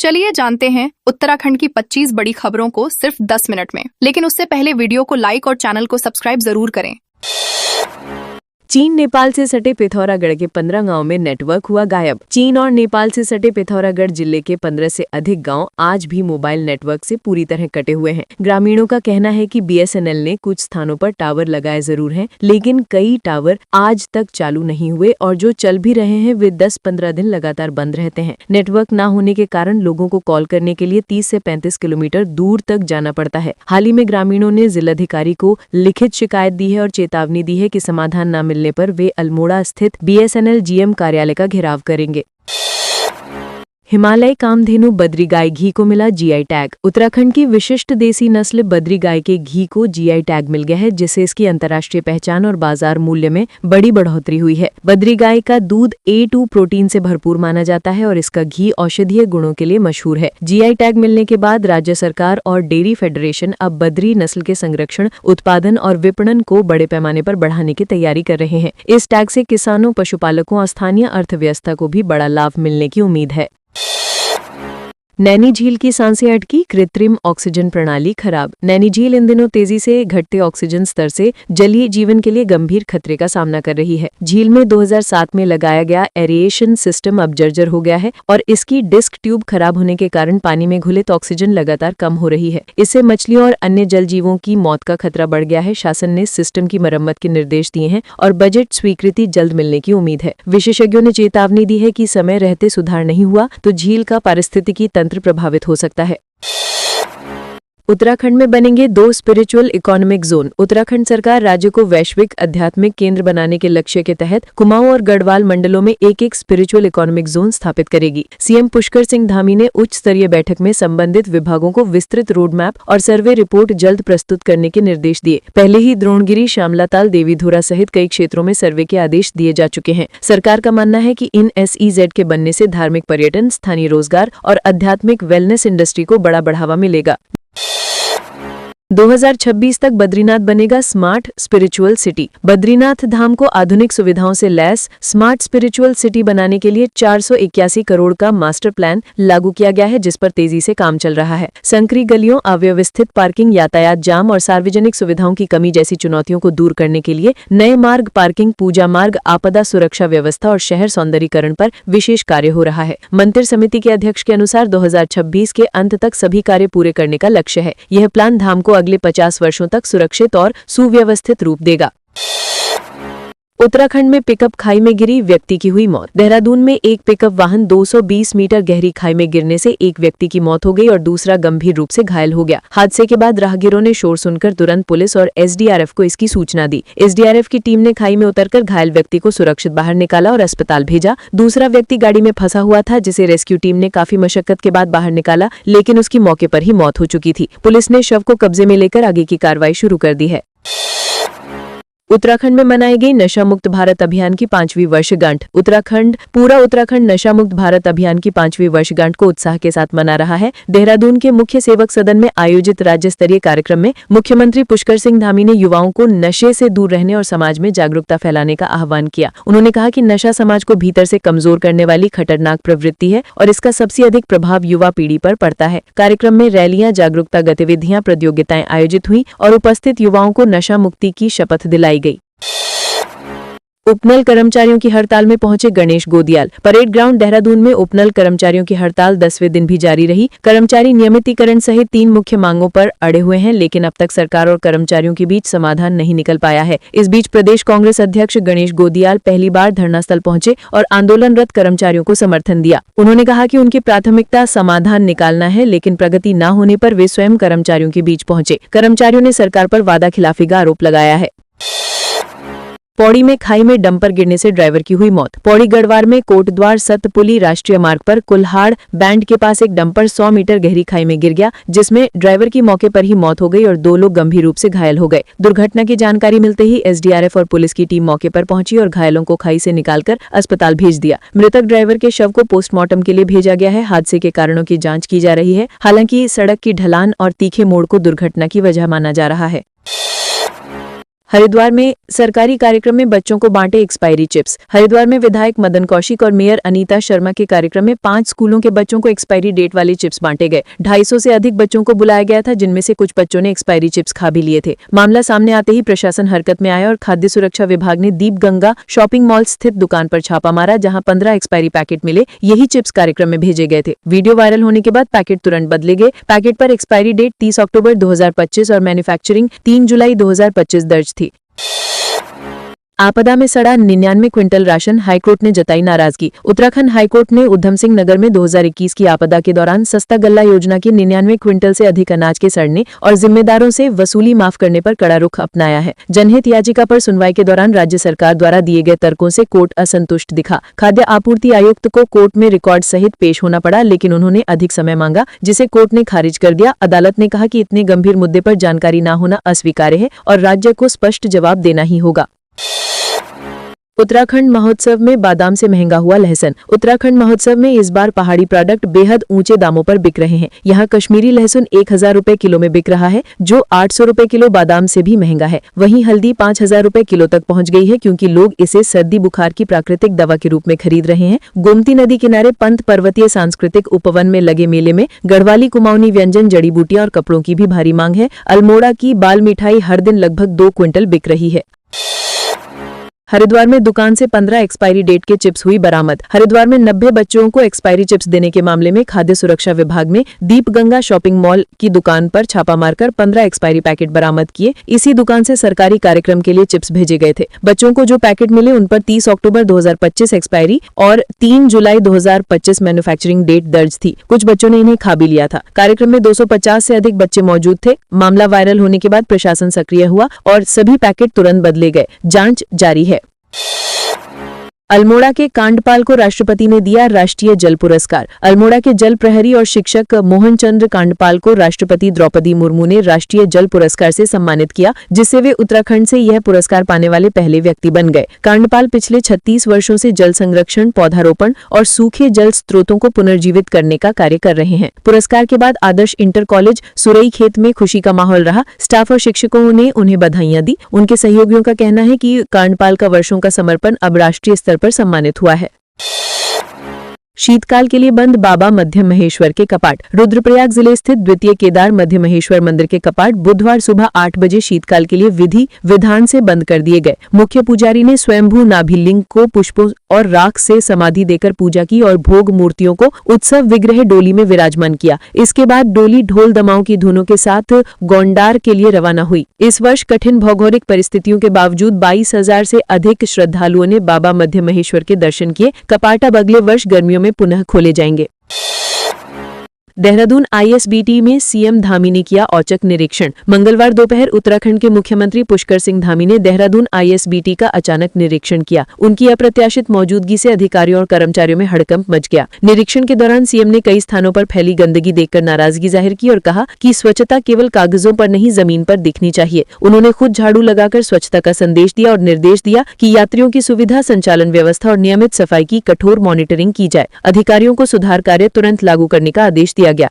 चलिए जानते हैं उत्तराखंड की 25 बड़ी खबरों को सिर्फ 10 मिनट में। लेकिन उससे पहले वीडियो को लाइक और चैनल को सब्सक्राइब जरूर करें। चीन नेपाल से सटे पिथौरागढ़ के 15 गांव में नेटवर्क हुआ गायब। चीन और नेपाल से सटे पिथौरागढ़ जिले के 15 से अधिक गांव आज भी मोबाइल नेटवर्क से पूरी तरह कटे हुए हैं। ग्रामीणों का कहना है कि बीएसएनएल ने कुछ स्थानों पर टावर लगाए जरूर हैं, लेकिन कई टावर आज तक चालू नहीं हुए और जो चल भी रहे हैं वे 10-15 दिन लगातार बंद रहते हैं। नेटवर्क न होने के कारण लोगों को कॉल करने के लिए 30 से 35 किलोमीटर दूर तक जाना पड़ता है। हाल ही में ग्रामीणों ने जिलाधिकारी को लिखित शिकायत दी है और चेतावनी दी है कि समाधान न मिलने पर वे अल्मोड़ा स्थित बीएसएनएल जीएम कार्यालय का घेराव करेंगे। हिमालय कामधेनु बद्री गाय घी को मिला जीआई टैग। उत्तराखंड की विशिष्ट देसी नस्ल बद्री गाय के घी को जीआई टैग मिल गया है, जिससे इसकी अंतर्राष्ट्रीय पहचान और बाजार मूल्य में बड़ी बढ़ोतरी हुई है। बद्री गाय का दूध A2 प्रोटीन से भरपूर माना जाता है और इसका घी औषधीय गुणों के लिए मशहूर है। जीआई टैग मिलने के बाद राज्य सरकार और डेयरी फेडरेशन अब बद्री नस्ल के संरक्षण, उत्पादन और विपणन को बड़े पैमाने पर बढ़ाने की तैयारी कर रहे हैं। इस टैग से किसानों, पशुपालकों और स्थानीय अर्थव्यवस्था को भी बड़ा लाभ मिलने की उम्मीद है। नैनी झील की सांसें अटकी, कृत्रिम ऑक्सीजन प्रणाली खराब। नैनी झील इन दिनों तेजी से घटते ऑक्सीजन स्तर से जलीय जीवन के लिए गंभीर खतरे का सामना कर रही है। झील में 2007 में लगाया गया एरिएशन सिस्टम अब जर्जर हो गया है और इसकी डिस्क ट्यूब खराब होने के कारण पानी में घुलित ऑक्सीजन लगातार कम हो रही है। इससे मछलियों और अन्य जल जीवों की मौत का खतरा बढ़ गया है। शासन ने सिस्टम की मरम्मत के निर्देश दिए हैं और बजट स्वीकृति जल्द मिलने की उम्मीद है। विशेषज्ञों ने चेतावनी दी है कि समय रहते सुधार नहीं हुआ तो झील का पारिस्थितिकी तंत्र प्रभावित हो सकता है। उत्तराखंड में बनेंगे 2 स्पिरिचुअल इकोनॉमिक जोन। उत्तराखंड सरकार राज्य को वैश्विक आध्यात्मिक केंद्र बनाने के लक्ष्य के तहत कुमाऊं और गढ़वाल मंडलों में एक स्पिरिचुअल इकोनॉमिक जोन स्थापित करेगी। सीएम पुष्कर सिंह धामी ने उच्च स्तरीय बैठक में संबंधित विभागों को विस्तृत रोड मैप और सर्वे रिपोर्ट जल्द प्रस्तुत करने के निर्देश दिए। पहले ही द्रोणगिरी, श्यामलाताल, देवीधुरा सहित कई क्षेत्रों में सर्वे के आदेश दिए जा चुके हैं। सरकार का मानना है कि इन SEZ के बनने से धार्मिक पर्यटन, स्थानीय रोजगार और आध्यात्मिक वेलनेस इंडस्ट्री को बड़ा बढ़ावा मिलेगा। 2026 तक बद्रीनाथ बनेगा स्मार्ट स्पिरिचुअल सिटी। बद्रीनाथ धाम को आधुनिक सुविधाओं से लैस स्मार्ट स्पिरिचुअल सिटी बनाने के लिए 481 करोड़ का मास्टर प्लान लागू किया गया है, जिस पर तेजी से काम चल रहा है। संकरी गलियों, अव्यवस्थित पार्किंग, यातायात जाम और सार्वजनिक सुविधाओं की कमी जैसी चुनौतियों को दूर करने के लिए नए मार्ग, पार्किंग, पूजा मार्ग, आपदा सुरक्षा व्यवस्था और शहर सौंदर्यीकरण पर विशेष कार्य हो रहा है। मंत्री समिति के अध्यक्ष के अनुसार 2026 के अंत तक सभी कार्य पूरे करने का लक्ष्य है। यह प्लान धाम को अगले 50 वर्षों तक सुरक्षित और सुव्यवस्थित रूप देगा। उत्तराखंड में पिकअप खाई में गिरी, व्यक्ति की हुई मौत। देहरादून में एक पिकअप वाहन 220 मीटर गहरी खाई में गिरने से एक व्यक्ति की मौत हो गई और दूसरा गंभीर रूप से घायल हो गया। हादसे के बाद राहगीरों ने शोर सुनकर तुरंत पुलिस और SDRF को इसकी सूचना दी। SDRF की टीम ने खाई में उतरकर घायल व्यक्ति को सुरक्षित बाहर निकाला और अस्पताल भेजा। दूसरा व्यक्ति गाड़ी में फंसा हुआ था, जिसे रेस्क्यू टीम ने काफी मशक्कत के बाद बाहर निकाला, लेकिन उसकी मौके पर ही मौत हो चुकी थी। पुलिस ने शव को कब्जे में लेकर आगे की कार्रवाई शुरू कर दी है। उत्तराखंड में मनाई गई नशा मुक्त भारत अभियान की 5वीं वर्षगांठ। पूरा उत्तराखंड नशा मुक्त भारत अभियान की 5वीं वर्षगांठ को उत्साह के साथ मना रहा है। देहरादून के मुख्य सेवक सदन में आयोजित राज्य स्तरीय कार्यक्रम में मुख्यमंत्री पुष्कर सिंह धामी ने युवाओं को नशे से दूर रहने और समाज में जागरूकता फैलाने का आह्वान किया। उन्होंने कहा कि नशा समाज को भीतर से कमजोर करने वाली खतरनाक प्रवृत्ति है और इसका सबसे अधिक प्रभाव युवा पीढ़ी पर पड़ता है। कार्यक्रम में रैलियां, जागरूकता गतिविधियां, प्रतियोगिताएं आयोजित हुई और उपस्थित युवाओं को नशा मुक्ति की शपथ दिलाई गई। उपनल कर्मचारियों की हड़ताल में पहुंचे गणेश गोदियाल। परेड ग्राउंड देहरादून में उपनल कर्मचारियों की हड़ताल 10वें दिन भी जारी रही। कर्मचारी नियमितीकरण सहित 3 मुख्य मांगों पर अड़े हुए हैं, लेकिन अब तक सरकार और कर्मचारियों के बीच समाधान नहीं निकल पाया है। इस बीच प्रदेश कांग्रेस अध्यक्ष गणेश गोदियाल पहली बार धरनास्थल पहुंचे और आंदोलनरत कर्मचारियों को समर्थन दिया। उन्होंने कहा कि उनकी प्राथमिकता समाधान निकालना है, लेकिन प्रगति न होने पर वे स्वयं कर्मचारियों के बीच पहुंचे। कर्मचारियों ने सरकार पर वादाखिलाफी का आरोप लगाया है। पौड़ी में खाई में डंपर गिरने से ड्राइवर की हुई मौत। पौड़ी गढ़वार में कोटद्वार सतपुली राष्ट्रीय मार्ग पर कुल्हाड़ बैंड के पास एक डंपर 100 मीटर गहरी खाई में गिर गया, जिसमें ड्राइवर की मौके पर ही मौत हो गई और 2 लोग गंभीर रूप से घायल हो गए। दुर्घटना की जानकारी मिलते ही SDRF और पुलिस की टीम मौके पर पहुंची और घायलों को खाई से निकालकर अस्पताल भेज दिया। मृतक ड्राइवर के शव को पोस्टमार्टम के लिए भेजा गया है। हादसे के कारणों की जाँच की जा रही है। हालांकि सड़क की ढलान और तीखे मोड़ को दुर्घटना की वजह माना जा रहा है। हरिद्वार में सरकारी कार्यक्रम में बच्चों को बांटे एक्सपायरी चिप्स। हरिद्वार में विधायक मदन कौशिक और मेयर अनीता शर्मा के कार्यक्रम में 5 स्कूलों के बच्चों को एक्सपायरी डेट वाले चिप्स बांटे गए। 250 से अधिक बच्चों को बुलाया गया था, जिनमें से कुछ बच्चों ने एक्सपायरी चिप्स खा भी लिए थे। मामला सामने आते ही प्रशासन हरकत में आया और खाद्य सुरक्षा विभाग ने दीप गंगा शॉपिंग मॉल स्थित दुकान पर छापा मारा, जहां 15 एक्सपायरी पैकेट मिले। यही चिप्स कार्यक्रम में भेजे गए थे। वीडियो वायरल होने के बाद पैकेट तुरंत बदले गए। पैकेट पर एक्सपायरी डेट 30 अक्टूबर 2025 और मैन्युफैक्चरिंग 3 जुलाई 2025 दर्ज थी। आपदा में सड़ा 99 क्विंटल राशन, हाईकोर्ट ने जताई नाराजगी। उत्तराखंड हाईकोर्ट ने उधम सिंह नगर में 2021 की आपदा के दौरान सस्ता गल्ला योजना के 99 क्विंटल से अधिक अनाज के सड़ने और जिम्मेदारों से वसूली माफ करने पर कड़ा रुख अपनाया है। जनहित याचिका पर सुनवाई के दौरान राज्य सरकार द्वारा दिए गए तर्कों से कोर्ट असंतुष्ट दिखा। खाद्य आपूर्ति आयुक्त को कोर्ट में रिकॉर्ड सहित पेश होना पड़ा, लेकिन उन्होंने अधिक समय मांगा, जिसे कोर्ट ने खारिज कर दिया। अदालत ने कहा कि इतने गंभीर मुद्दे पर जानकारी न होना अस्वीकार्य है और राज्य को स्पष्ट जवाब देना ही होगा। उत्तराखंड महोत्सव में बादाम से महंगा हुआ लहसुन। उत्तराखंड महोत्सव में इस बार पहाड़ी प्रोडक्ट बेहद ऊंचे दामों पर बिक रहे हैं। यहाँ कश्मीरी लहसुन 1000 रुपए किलो में बिक रहा है, जो 800 रुपए किलो बादाम से भी महंगा है। वहीं हल्दी 5000 रुपए किलो तक पहुंच गई है, क्योंकि लोग इसे सर्दी बुखार की प्राकृतिक दवा के रूप में खरीद रहे हैं। गोमती नदी किनारे पंत पर्वतीय सांस्कृतिक उपवन में लगे मेले में गढ़वाली कुमाऊनी व्यंजन, जड़ी बूटियां और कपड़ों की भी भारी मांग है। अल्मोड़ा की बाल मिठाई हर दिन लगभग 2 क्विंटल बिक रही है। हरिद्वार में दुकान से 15 एक्सपायरी डेट के चिप्स हुई बरामद। हरिद्वार में 90 बच्चों को एक्सपायरी चिप्स देने के मामले में खाद्य सुरक्षा विभाग ने दीप गंगा शॉपिंग मॉल की दुकान पर छापा मारकर 15 एक्सपायरी पैकेट बरामद किए। इसी दुकान से सरकारी कार्यक्रम के लिए चिप्स भेजे गए थे। बच्चों को जो पैकेट मिले उन पर 30 अक्टूबर 2025 एक्सपायरी और 3 जुलाई 2025 मैन्युफैक्चरिंग डेट दर्ज थी। कुछ बच्चों ने इन्हें खा भी लिया था। कार्यक्रम में 250 से अधिक बच्चे मौजूद थे। मामला वायरल होने के बाद प्रशासन सक्रिय हुआ और सभी पैकेट तुरंत बदले गए। जांच जारी है। अल्मोड़ा के कांडपाल को राष्ट्रपति ने दिया राष्ट्रीय जल पुरस्कार। अल्मोड़ा के जल प्रहरी और शिक्षक मोहन चंद्र कांडपाल को राष्ट्रपति द्रौपदी मुर्मू ने राष्ट्रीय जल पुरस्कार से सम्मानित किया, जिससे वे उत्तराखंड से यह पुरस्कार पाने वाले पहले व्यक्ति बन गए। कांडपाल पिछले 36 वर्षों से जल संरक्षण, पौधारोपण और सूखे जल स्रोतों को पुनर्जीवित करने का कार्य कर रहे हैं। पुरस्कार के बाद आदर्श इंटर कॉलेज सुरई खेत में खुशी का माहौल रहा। स्टाफ और शिक्षकों ने उन्हें बधाइयां दी। उनके सहयोगियों का कहना है कि कांडपाल का वर्षों का समर्पण अब राष्ट्रीय स्तर पर सम्मानित हुआ है। शीतकाल के लिए बंद बाबा मध्य महेश्वर के कपाट। रुद्रप्रयाग जिले स्थित द्वितीय केदार मध्य महेश्वर मंदिर के कपाट बुधवार सुबह 8 बजे शीतकाल के लिए विधि विधान से बंद कर दिए गए। मुख्य पुजारी ने स्वयंभू नाभिलिंग को पुष्पों और राख से समाधि देकर पूजा की और भोग मूर्तियों को उत्सव विग्रह डोली में विराजमान किया। इसके बाद डोली ढोल दमाओं की धुनों के साथ गोंडार के लिए रवाना हुई। इस वर्ष कठिन भौगोलिक परिस्थितियों के बावजूद 22,000 से अधिक श्रद्धालुओं ने बाबा मध्य महेश्वर के दर्शन किए। कपाट अब अगले वर्ष गर्मियों में पुनः खोले जाएंगे। देहरादून आईएसबीटी में सीएम धामी ने किया औचक निरीक्षण। मंगलवार दोपहर उत्तराखंड के मुख्यमंत्री पुष्कर सिंह धामी ने देहरादून आईएसबीटी का अचानक निरीक्षण किया। उनकी अप्रत्याशित मौजूदगी से अधिकारियों और कर्मचारियों में हड़कंप मच गया। निरीक्षण के दौरान सीएम ने कई स्थानों पर फैली गंदगी देखकर नाराजगी जाहिर की और कहा कि स्वच्छता केवल कागजों पर नहीं, जमीन पर दिखनी चाहिए। उन्होंने खुद झाड़ू लगाकर स्वच्छता का संदेश दिया और निर्देश दिया कि यात्रियों की सुविधा, संचालन व्यवस्था और नियमित सफाई की कठोर मॉनिटरिंग की जाए। अधिकारियों को सुधार कार्य तुरंत लागू करने का आदेश दिया गया।